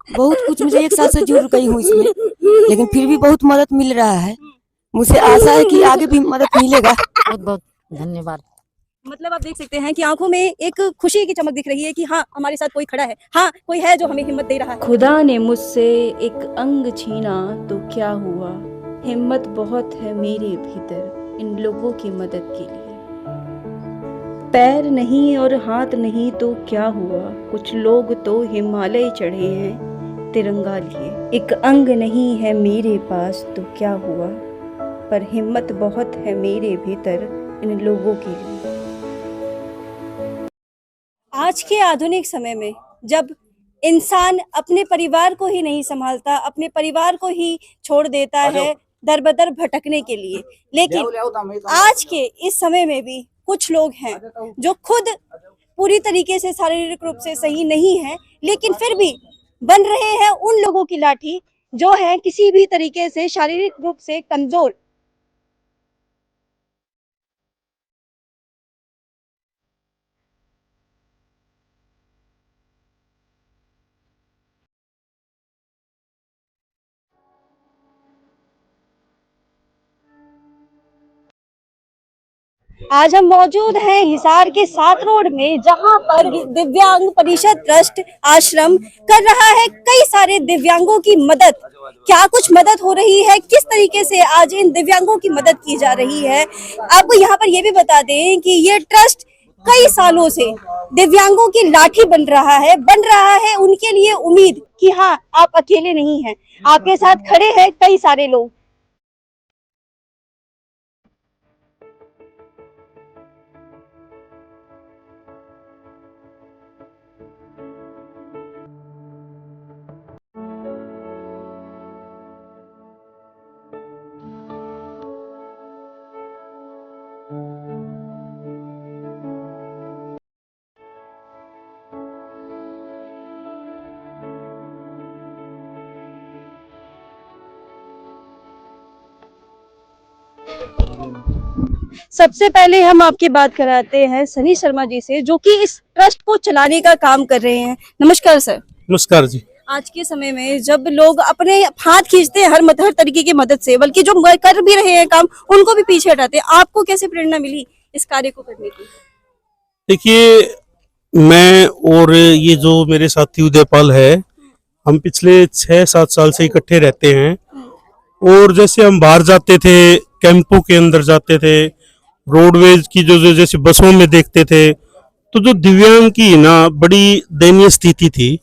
बहुत कुछ मुझे 1 साल से जुड़ गई हूँ इसमें, लेकिन फिर भी बहुत मदद मिल रहा है। मुझे आशा है कि आगे भी मदद मिलेगा। बहुत बहुत धन्यवाद। मतलब आप देख सकते हैं कि आंखों में एक खुशी की चमक दिख रही है कि हाँ हमारे साथ कोई खड़ा है, हाँ कोई है जो हमें हिम्मत दे रहा है। खुदा ने मुझसे एक अंग छीना तो क्या हुआ, हिम्मत बहुत है मेरे भीतर इन लोगों की मदद के लिए। पैर नहीं और हाथ नहीं तो क्या हुआ, कुछ लोग तो हिमालय चढ़े हैं तिरंगा लिए। एक अंग नहीं है मेरे पास तो क्या हुआ, पर हिम्मत बहुत है मेरे भीतर इन लोगों के लिए। आज के आधुनिक समय में जब इंसान अपने परिवार को ही नहीं संभालता, अपने परिवार को ही छोड़ देता है दर बदर भटकने के लिए, लेकिन आज के इस समय में भी कुछ लोग हैं जो खुद पूरी तरीके से शारीरिक रूप से सही नहीं है, लेकिन फिर भी बन रहे हैं उन लोगों की लाठी जो है किसी भी तरीके से शारीरिक रूप से कमजोर। आज हम मौजूद हैं हिसार के 7 रोड में, जहां पर दिव्यांग परिषद ट्रस्ट आश्रम कर रहा है कई सारे दिव्यांगों की मदद। क्या कुछ मदद हो रही है, किस तरीके से आज इन दिव्यांगों की मदद की जा रही है, आपको यहाँ पर ये भी बता दें कि ये ट्रस्ट कई सालों से दिव्यांगों की लाठी बन रहा है उनके लिए उम्मीद कि हाँ आप अकेले नहीं हैं, आपके साथ खड़े हैं कई सारे लोग। सबसे पहले हम आपकी बात कराते हैं सनी शर्मा जी से, जो कि इस ट्रस्ट को चलाने का काम कर रहे हैं। नमस्कार सर। नमस्कार जी। आज के समय में जब लोग अपने हाथ खींचते हैं हर तरीके की मदद से, बल्कि जो कर भी रहे हैं काम उनको भी पीछे हटाते हैं, आपको कैसे प्रेरणा मिली इस कार्य को करने की? देखिए, मैं और ये जो मेरे साथी उदयपाल है, हम पिछले 6-7 साल से इकट्ठे रहते हैं। और जैसे हम बाहर जाते थे, कैंपों के अंदर जाते थे, रोडवेज की जो जैसे बसों में देखते थे, तो जो दिव्यांग की ना बड़ी दयनीय स्थिति थी,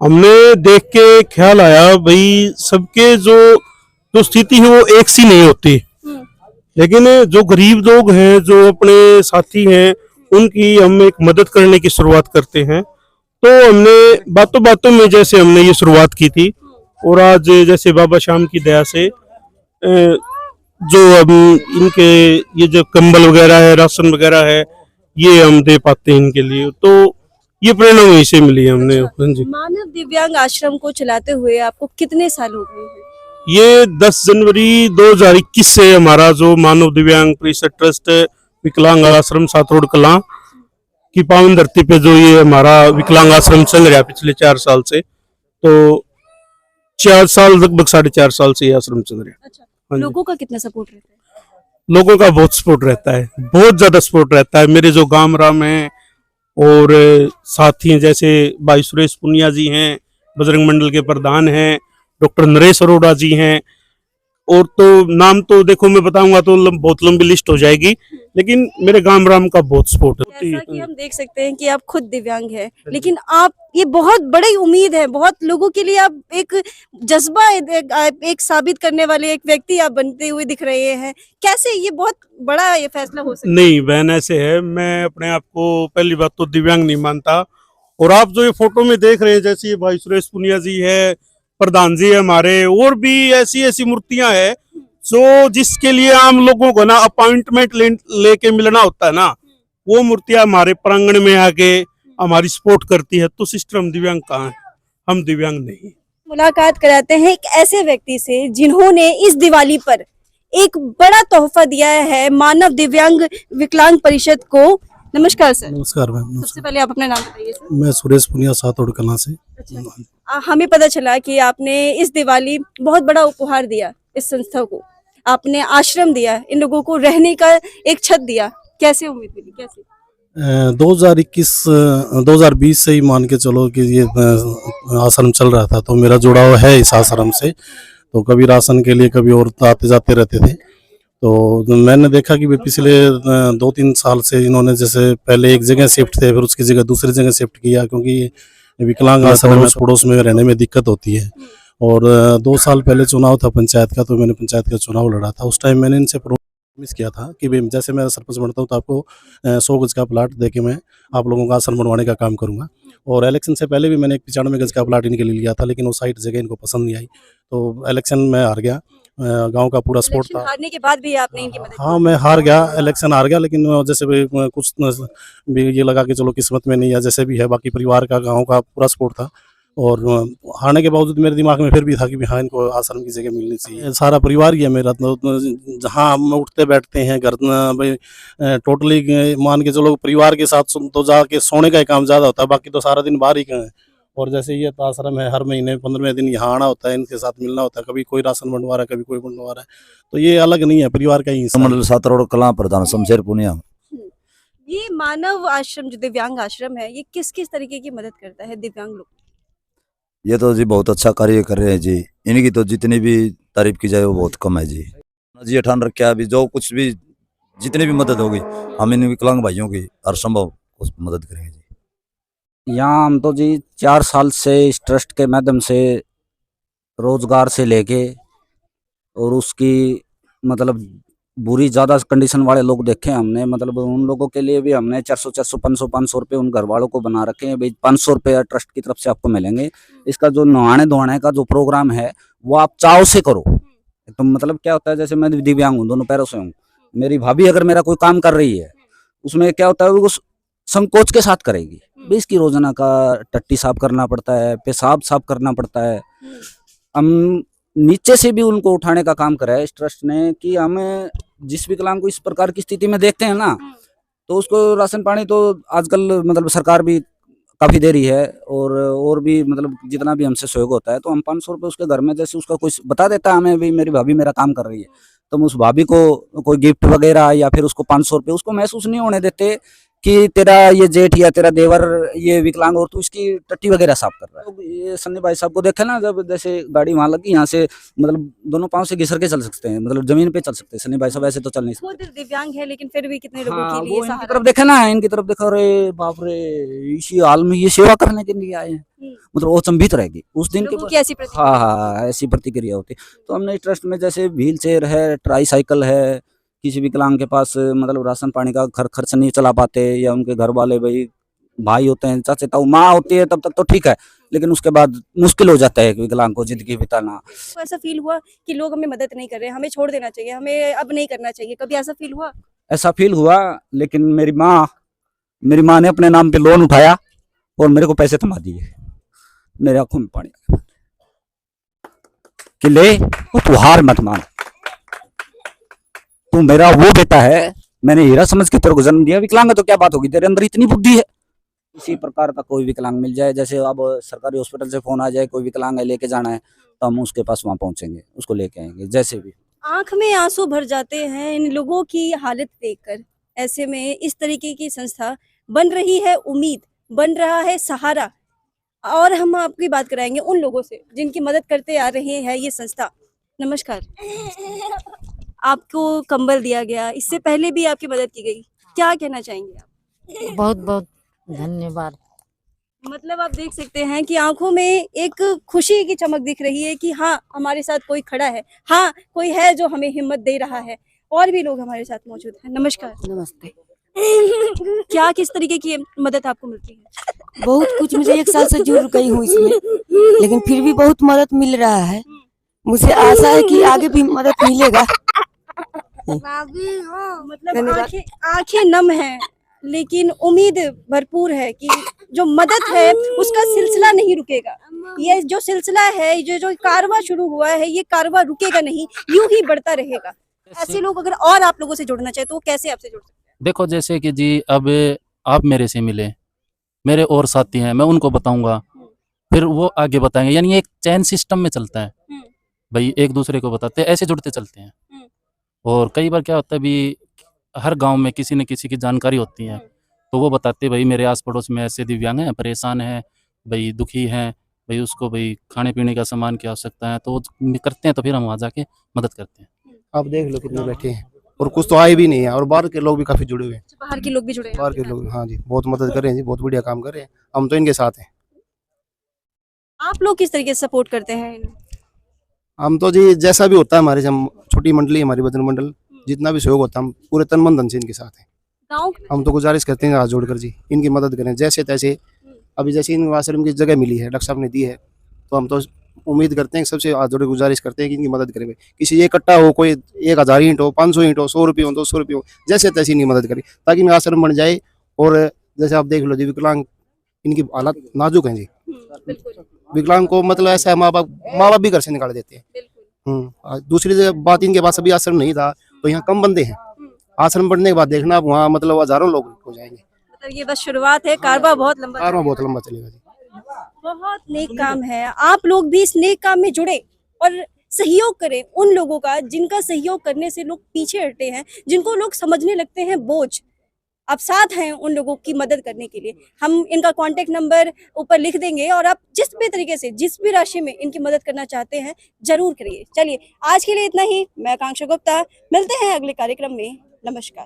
हमने देख के ख्याल आया भाई सबके जो स्थिति है वो एक सी नहीं होती, लेकिन जो गरीब लोग हैं, जो अपने साथी हैं, उनकी हम एक मदद करने की शुरुआत करते हैं। तो हमने बातों बातों में जैसे हमने ये शुरुआत की थी, और आज जैसे बाबा श्याम की दया से जो हम इनके ये जो कंबल वगैरह है, राशन वगैरह है, ये हम दे पाते हैं इनके लिए। तो ये प्रेरणा वहीं से मिली हमने। जी। मानव दिव्यांग आश्रम को चलाते हुए आपको कितने साल हो गए हैं? ये 10 जनवरी 2021 से हमारा जो मानव दिव्यांग परिषद ट्रस्ट विकलांग आश्रम 7 रोड कलां की पावन धरती पे जो ये हमारा विकलांग आश्रम चल रहा है पिछले 4 साल से, तो 4 साल लगभग 4.5 साल से ये आश्रम चल रहा है। अच्छा, लोगों का कितना सपोर्ट रहता है? लोगों का बहुत सपोर्ट रहता है, बहुत ज्यादा सपोर्ट रहता है। मेरे जो गांव राम हैं और साथी हैं, जैसे भाई सुरेश पुनिया जी हैं, बजरंग मंडल के प्रधान हैं, डॉक्टर नरेश अरोड़ा जी हैं, और तो नाम तो देखो मैं बताऊंगा तो बहुत लंबी लिस्ट हो जाएगी, लेकिन मेरे गांव राम का बहुत सपोर्ट है। जैसा कि हम देख सकते हैं कि आप खुद दिव्यांग हैं, लेकिन आप ये बहुत बड़ी उम्मीद है, बहुत लोगों के लिए आप एक जज्बा, एक साबित करने वाले एक व्यक्ति आप बनते हुए दिख रहे हैं। कैसे ये बहुत बड़ा ये फैसला हो सकता है? नहीं बहन, ऐसे है, मैं अपने आप को पहली बात तो दिव्यांग नहीं मानता। और आप जो ये फोटो में देख रहे हैं, जैसे भाई सुरेश पुनिया जी है, प्रधान जी है हमारे, और भी ऐसी ऐसी मूर्तियां हैं जो जिसके लिए आम लोगों को ना अपॉइंटमेंट लेके मिलना होता है ना, वो मूर्तियां हमारे प्रांगण में आके हमारी सपोर्ट करती है। तो सिस्टर हम दिव्यांग कहाँ हैं? हम दिव्यांग नहीं। मुलाकात कराते हैं एक ऐसे व्यक्ति से जिन्होंने इस दिवाली पर एक बड़ा तोहफा दिया है मानव दिव्यांग विकलांग परिषद को। नमस्कार सर। नमस्कार मैम। सबसे पहले आप अपना नाम बताइए सर। मैं सुरेश पुनिया सातोड़ कला से। हमें पता चला कि आपने इस दिवाली बहुत बड़ा उपहार दिया इस संस्था को, आपने आश्रम दिया, इन लोगों को रहने का एक छत दिया, कैसे उम्मीद मिली, कैसे? 2020 से ही मान के चलो कि ये आश्रम चल रहा था, तो मेरा जुड़ाव है इस आश्रम से। तो कभी राशन के लिए कभी और आते जाते रहते थे। तो मैंने देखा कि वे पिछले 2-3 साल से इन्होंने जैसे पहले एक जगह शिफ्ट थे, फिर उसकी जगह दूसरी जगह शिफ्ट किया, क्योंकि विकलांग आश्रम में पड़ोस में रहने में दिक्कत होती है। और 2 साल पहले चुनाव था पंचायत का, तो मैंने पंचायत का चुनाव लड़ा था। उस टाइम मैंने इनसे प्रॉमिस किया था कि भाई जैसे मैं सरपंच बनता हूँ तो आपको 100 गज का प्लाट दे के मैं आप लोगों का आश्रम बनवाने का काम करूँगा। और इलेक्शन से पहले भी मैंने एक 95 गज का प्लाट इनके लिए लिया था, लेकिन वो साइट जगह इनको पसंद नहीं आई, तो इलेक्शन में हार गया। गांव का पूरा सपोर्ट था। हारने के बाद भी आपने इनकी मदद हाँ, मैं हार गया, इलेक्शन हार गया, लेकिन जैसे भी कुछ भी ये लगा कि चलो किस्मत में नहीं है, जैसे भी है, बाकी परिवार का गांव का पूरा सपोर्ट था। और हारने के बावजूद मेरे दिमाग में फिर भी था कि हाँ, इनको आश्रम की जगह मिलनी चाहिए। सारा परिवार ही है मेरा, तो जहाँ हम उठते बैठते हैं घर भाई टोटली मान के चलो परिवार के साथ तो जाके सोने का ही काम ज़्यादा होता है, बाकी तो सारा दिन बाहर ही हैं। और जैसे ये तो आश्रम है, हर महीने 15वें दिन यहाँ आना होता है, इनके साथ मिलना होता है, कभी कोई राशन बंटवा रहा है, कभी कोई बंटवा रहा है, तो ये अलग नहीं है, परिवार का ही हिस्सा है। मंडल सातरोड़ कला प्रधान शमशेर पुनिया। ये मानव आश्रम जो दिव्यांग आश्रम है, ये किस किस तरीके की मदद करता है दिव्यांग लोग? ये तो जी बहुत अच्छा कार्य कर रहे हैं जी, इनकी तो जितनी भी तारीफ की जाए वो बहुत कम है जी। जी ठान रखा अभी जो कुछ भी जितनी भी मदद होगी हम इन विकलांग भाइयों की हर संभव मदद करेंगे जी। यहाँ हम तो जी 4 साल से इस ट्रस्ट के माध्यम से रोजगार से लेके और उसकी मतलब बुरी ज़्यादा कंडीशन वाले लोग देखे हमने, मतलब उन लोगों के लिए भी हमने 400 500 रुपये उन घर वालों को बना रखे हैं। भाई 500 रुपये ट्रस्ट की तरफ से आपको मिलेंगे। इसका जो नहाने धोने का जो प्रोग्राम है वो आप चाव से करो। तो मतलब क्या होता है, जैसे मैं दिव्यांग हूँ, दोनों पैरों से हूँ, मेरी भाभी अगर मेरा कोई काम कर रही है उसमें क्या होता है वो संकोच के साथ करेगी। भाई इसकी रोजाना का टट्टी साफ करना पड़ता है, पेशाब साफ करना पड़ता है। हम नीचे से भी उनको उठाने का काम करा है इस ट्रस्ट ने, कि हमें जिस विकलांग को इस प्रकार की स्थिति में देखते हैं ना, तो उसको राशन पानी तो आजकल मतलब सरकार भी काफी दे रही है, और भी मतलब जितना भी हमसे सहयोग होता है, तो हम 500 रुपये उसके घर में जैसे उसका कुछ बता देता है हमें, भाई मेरी भाभी मेरा काम कर रही है, तो हम उस भाभी को कोई गिफ्ट वगैरह या फिर उसको 500 रुपये, उसको महसूस नहीं होने देते कि तेरा ये जेठ या तेरा देवर ये विकलांग और तू इसकी टट्टी वगैरह साफ कर रहा है। तो ये सन्नी भाई साहब को देखा ना, जब जैसे गाड़ी वहां लगी, यहाँ से मतलब दोनों पांव से घिसर के चल सकते हैं, मतलब जमीन पे चल सकते हैं। सन्नी भाई साहब ऐसे तो चल नहीं सकते। खुद दिव्यांग है लेकिन फिर भी कितने लोगों हाँ, के लिए वो इनकी सहारा तरफ देखा ना, इनकी तरफ देखा, अरे बाप रे, इसी हाल में ये सेवा करने के लिए आए हैं, मतलब वो चंभित रहेगी उस दिन लोगों के। की ऐसी प्रतिक्रिया। हाँ, ऐसी प्रतिक्रिया होती। तो हमने ट्रस्ट में जैसे व्हील चेयर है, ट्राईसाइकिल है, किसी विकलांग के पास मतलब राशन पानी का खर्च नहीं चला पाते, या उनके घर वाले भाई होते हैं, चाचा ताऊ, माँ होती है, तब तक तो ठीक है, लेकिन उसके बाद मुश्किल हो जाता है विकलांग को जिंदगी बिताना। तो ऐसा फील हुआ कि लोग हमें मदद नहीं कर रहे, हमें छोड़ देना चाहिए, हमें अब नहीं करना चाहिए, कभी ऐसा फील हुआ? ऐसा फील हुआ, लेकिन मेरी माँ ने अपने नाम पे लोन उठाया और मेरे को पैसे थमा दिए। मेरे आंखों में पानी आ गया कि ले तू हार मत मान, तू मेरा वो बेटा है, मैंने हीरा समझ के तेरे को जन्म दिया, विकलांग है तो क्या बात होगी, तेरे अंदर इतनी बुद्धि है। इसी प्रकार का कोई विकलांग मिल जाए, जैसे अब सरकारी हॉस्पिटल से फोन आ जाए कोई विकलांग है लेके जाना है, तो हम उसके पास वहां पहुंचेंगे, उसको लेके आएंगे जैसे भी। आंख में आंसू भर जाते हैं इन लोगों की हालत देखकर। ऐसे में इस तरीके की संस्था बन रही है उम्मीद, बन रहा है सहारा। और हम आपकी बात कराएंगे उन लोगों से जिनकी मदद करते आ रहे हैं ये संस्था। नमस्कार, आपको कंबल दिया गया, इससे पहले भी आपकी मदद की गई, क्या कहना चाहेंगे आप? बहुत बहुत धन्यवाद। मतलब आप देख सकते हैं कि आंखों में एक खुशी की चमक दिख रही है कि हाँ, हमारे साथ कोई खड़ा है, हाँ, कोई है जो हमें हिम्मत दे रहा है। और भी लोग हमारे साथ मौजूद हैं। नमस्कार। नमस्ते। क्या किस तरीके की मदद आपको मिलती है? बहुत कुछ, मुझे 1 साल से जुड़ गई हूँ इसमें, लेकिन फिर भी बहुत मदद मिल रहा है। मुझे आशा है कि आगे भी मदद मिलेगा। मतलब आंखें नम हैं, लेकिन उम्मीद भरपूर है कि जो मदद है उसका सिलसिला नहीं रुकेगा। ये जो सिलसिला है, जो कारवां शुरू हुआ है, ये कारवां रुकेगा नहीं, यूं ही बढ़ता रहेगा। ऐसे लोग अगर और आप लोगों से जुड़ना चाहे तो वो कैसे आपसे जुड़ सकते हैं? देखो जैसे कि जी अब आप मेरे से मिले, मेरे और साथी हैं, मैं उनको बताऊंगा, फिर वो आगे बताएंगे, यानी एक चैन सिस्टम में चलता है भाई, एक दूसरे को बताते हैं, ऐसे जुड़ते चलते हैं। और कई बार क्या होता है भी, हर गांव में किसी न किसी की जानकारी होती है, तो वो बताते भाई मेरे आस पड़ोस में ऐसे दिव्यांग हैं, परेशान हैं भाई, दुखी हैं भाई, उसको भाई खाने पीने का सामान की आवश्यकता है, तो वो करते हैं, तो फिर हम वहाँ जाके मदद करते हैं। आप देख लो कितने बैठे हैं, और कुछ तो आए भी नहीं है, और बाहर के लोग भी काफी जुड़े हुए हैं। बाहर के लोग भी जुड़े हैं बाहर के लोग, हाँ जी, बहुत मदद कर रहे हैं जी, बहुत बढ़िया काम कर रहे हैं, हम तो इनके साथ हैं। आप लोग किस तरीके से सपोर्ट करते हैं? हम तो जी जैसा भी होता है हमारे, हम छोटी मंडली है हमारी, भजन मंडल, जितना भी सहयोग होता है हम पूरे तन मन धन से इनके साथ हैं। गाँव हम तो गुजारिश करते हैं हाथ जोड़कर जी, इनकी मदद करें जैसे तैसे। अभी जैसे इन आश्रम की जगह मिली है, डॉक्टर साहब ने दी है, तो हम तो उम्मीद करते हैं, सबसे हाथ जोड़ गुजारिश करते हैं कि इनकी मदद करें। किसी एक इकट्ठा हो, कोई 1000 ईंट हो, 500 ईंट हो, 100 रुपये हो, 200 रुपये हो, जैसे तैसे इनकी मदद करें, ताकि इनका आश्रम बन जाए। और जैसे आप देख लो जी, विकलांग इनकी हालत नाजुक है जी, विकलांग को मतलब ऐसा है, माँ बाप भी घर से निकाल देते हैं। दूसरी बात, इनके पास अभी आश्रम नहीं था, तो यहाँ कम बंदे हैं, आश्रम बढ़ने के बाद देखना वहाँ मतलब हजारों लोग हो जाएंगे। मतलब ये बस शुरुआत है, कारवा बहुत लंबा चलेगा जी। बहुत नेक काम है। आप लोग भी इस नेक काम में जुड़े और सहयोग करें उन लोगों का जिनका सहयोग करने से लोग पीछे हटते हैं, जिनको लोग समझने लगते हैं बोझ। आप साथ हैं उन लोगों की मदद करने के लिए। हम इनका कांटेक्ट नंबर ऊपर लिख देंगे, और आप जिस भी तरीके से, जिस भी राशि में इनकी मदद करना चाहते हैं, जरूर करिए। चलिए, आज के लिए इतना ही। मैं आकांक्षा गुप्ता, मिलते हैं अगले कार्यक्रम में। नमस्कार।